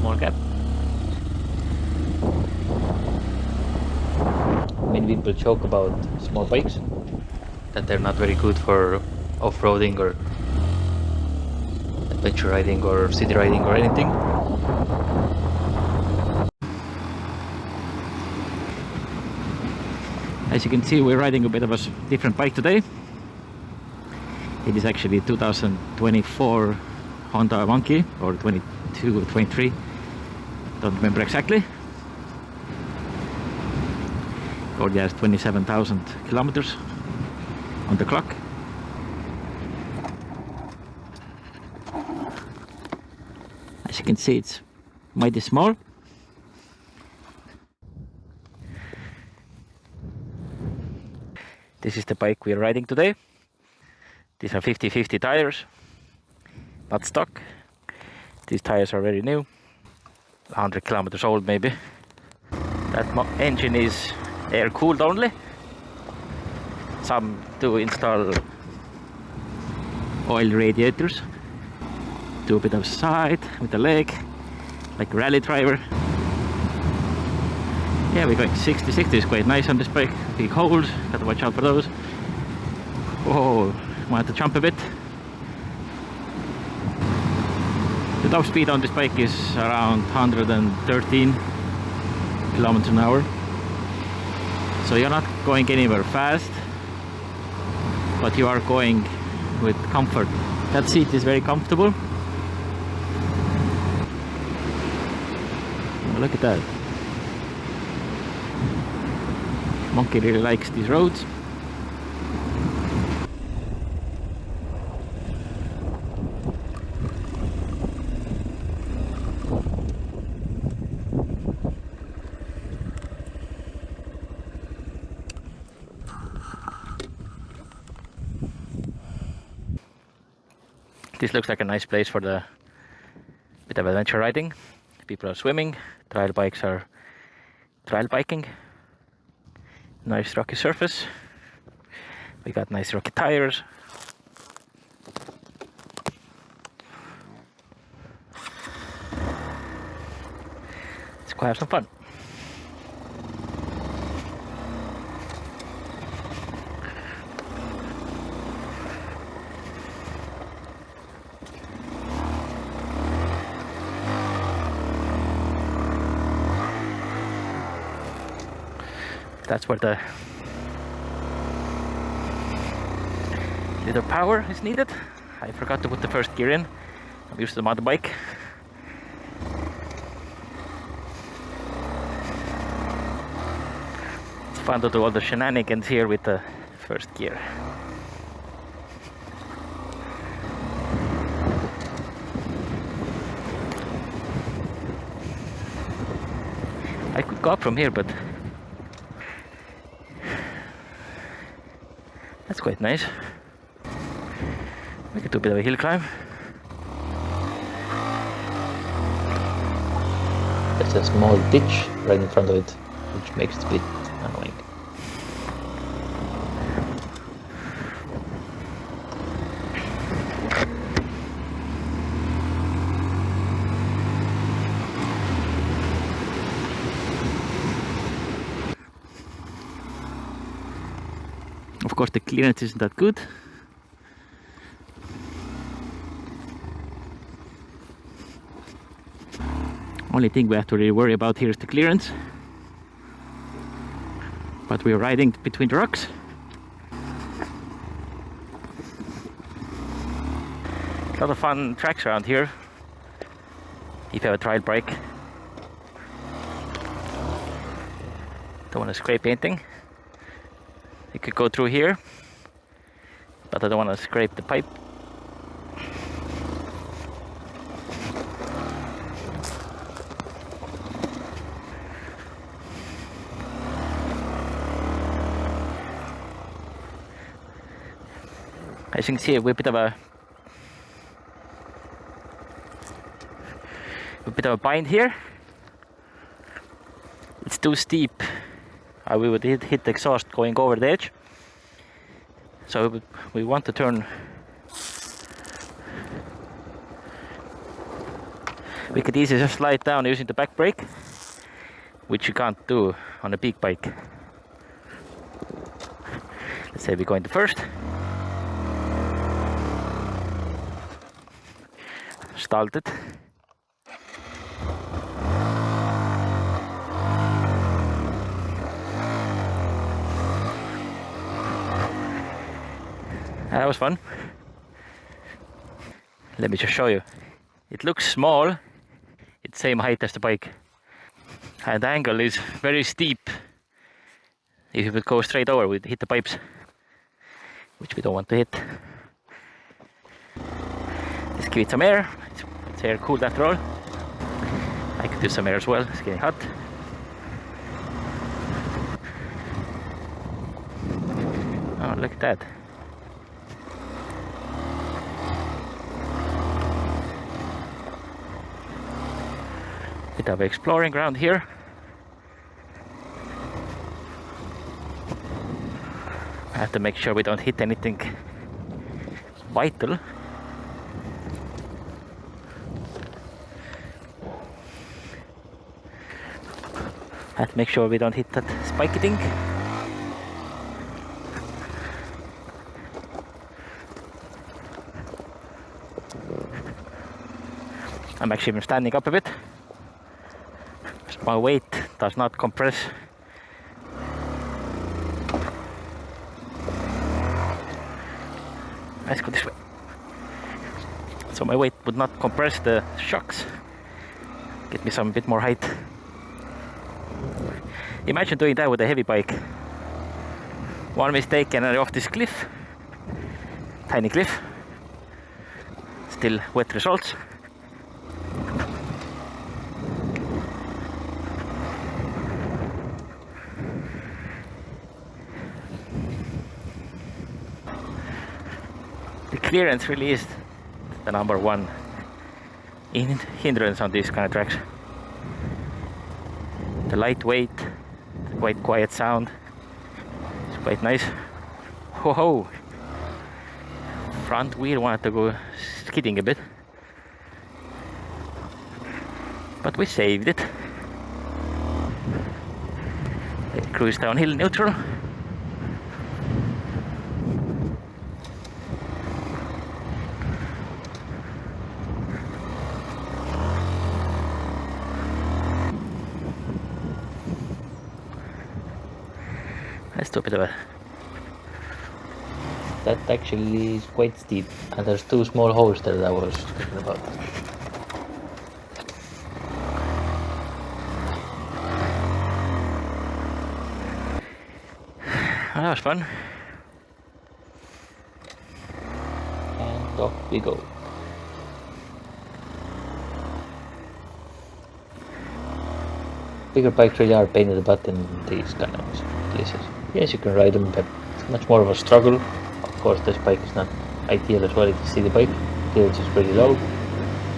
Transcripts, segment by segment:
small gap. Many people joke about small bikes, that they're not very good for off-roading or adventure riding or city riding or anything. As you can see, we're riding a bit of a different bike today. It is actually 2024 Honda Monkey, or 22 or 23, don't remember exactly. Already has 27,000 kilometers on the clock. As you can see, it's mighty small. This is the bike we are riding today. These are 50/50 tires, not stock. These tires are very new, 100 kilometers old maybe. That engine is air cooled only. Some do install oil radiators. Do a bit of side with the leg, like a rally driver. Yeah, we're going 60. 60 is quite nice on this bike. Big holes, gotta watch out for those. Oh, wanted to jump a bit. The top speed on this bike is around 113 kilometers an hour. So you're not going anywhere fast, but you are going with comfort. That seat is very comfortable. Oh, look at that. Monkey really likes these roads. This looks like a nice place for the bit of adventure riding. People are swimming, trail bikes are trail biking. Nice rocky surface. We got nice rocky tires. Let's go have some fun. That's where the little power is needed. I forgot to put the first gear in. I'm used to the motorbike. It's fun to do all the shenanigans here with the first gear. I could go up from here, but that's quite nice. We could do a bit of a hill climb. There's a small ditch right in front of it, which makes it a bit annoying. Of course, the clearance isn't that good. Only thing we have to really worry about here is the clearance. But we're riding between the rocks. A lot of fun tracks around here if you have a trial bike. Don't want to scrape anything. You could go through here, but I don't want to scrape the pipe. As you can see, we're a bit of a bind here. It's too steep. We would hit the exhaust going over the edge. So we want to turn We could easily just slide down using the back brake, which you can't do on a big bike. Let's say we go into first. Started. That was fun. Let me just show you. It looks small. It's same height as the bike. And the angle is very steep. If you would go straight over, we'd hit the pipes, which we don't want to hit. Let's give it some air. It's air cooled after all. I could do some air as well. It's getting hot. Oh, look at that. Bit of exploring ground here. I have to make sure we don't hit anything vital. I have to make sure we don't hit that spiky thing. I'm actually even standing up a bit. My weight does not compress. Let's go this way. So my weight would not compress the shocks. Get me some bit more height. Imagine doing that with a heavy bike. One mistake and I'm off this cliff. Tiny cliff. Still wet results. The clearance really is the number one hindrance on these kind of tracks. The lightweight, the quite quiet sound, it's quite nice. Ho ho! Front wheel wanted to go skidding a bit, but we saved it. Cruise downhill neutral. Let's do a bit of a... That actually is quite steep, and there's two small holes there that I was thinking about. Well, that was fun. And off we go. Bigger bikes really are a pain in the butt in these kind of places. Yes, you can ride them, but it's much more of a struggle. Of course, this bike is not ideal as well. If you see the bike, clearance is pretty low.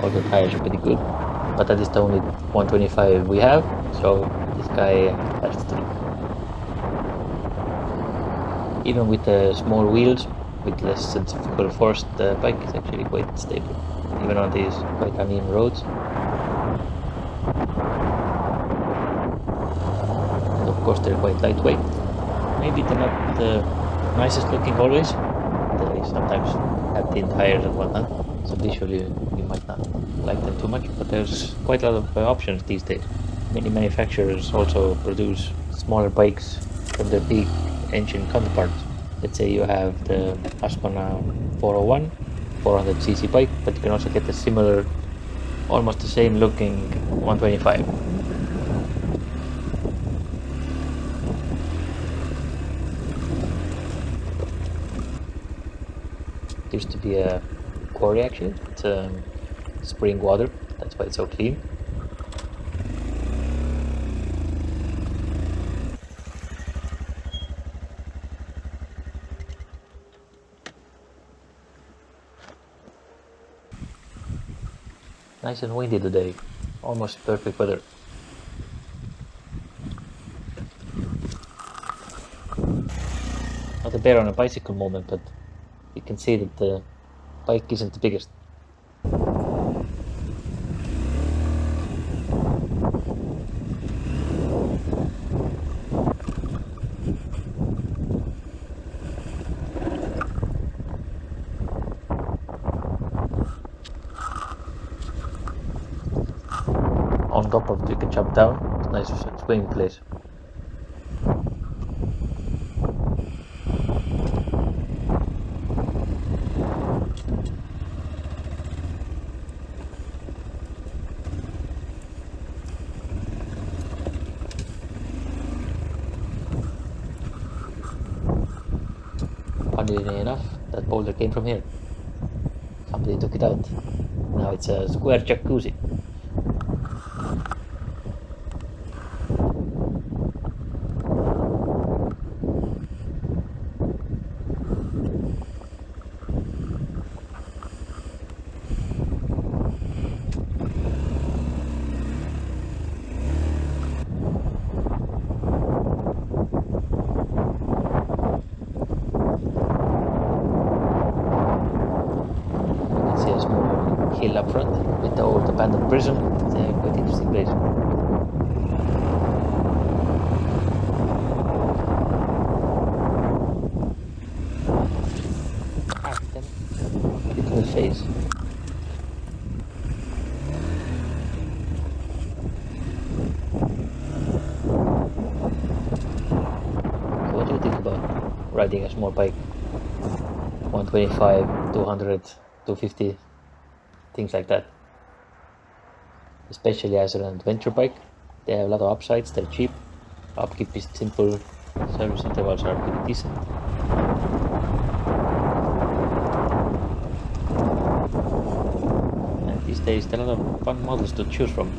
All the tires are pretty good, but that is the only 125 we have, so this guy has to do. Even with the small wheels, with less centrifugal force, the bike is actually quite stable, even on these quite uneven roads. And of course, they're quite lightweight. Maybe they're not the nicest looking always. They sometimes have thin tires and whatnot, so visually you might not like them too much, but there's quite a lot of options these days. Many manufacturers also produce smaller bikes from their big engine counterparts. Let's say you have the Husqvarna 401, 400cc bike, but you can also get a similar, almost the same looking 125. Used to be a quarry actually. It's spring water, that's why it's so clean. Nice and windy today, almost perfect weather. Not a bear on a bicycle moment, but you can see that the bike isn't the biggest. on top of it you can jump down. It's nice swimming place. Funnily enough, that boulder came from here. Somebody took it out. Now it's a square jacuzzi. See a small hill up front with the old abandoned prison. It's a quite interesting place. Ah, damn it. Hit in the face. So what do you think about riding a small bike? 125, 200, 250, things like that. Especially as an adventure bike, they have a lot of upsides, they're cheap, upkeep is simple, service intervals are pretty decent. And these days there are a lot of fun models to choose from.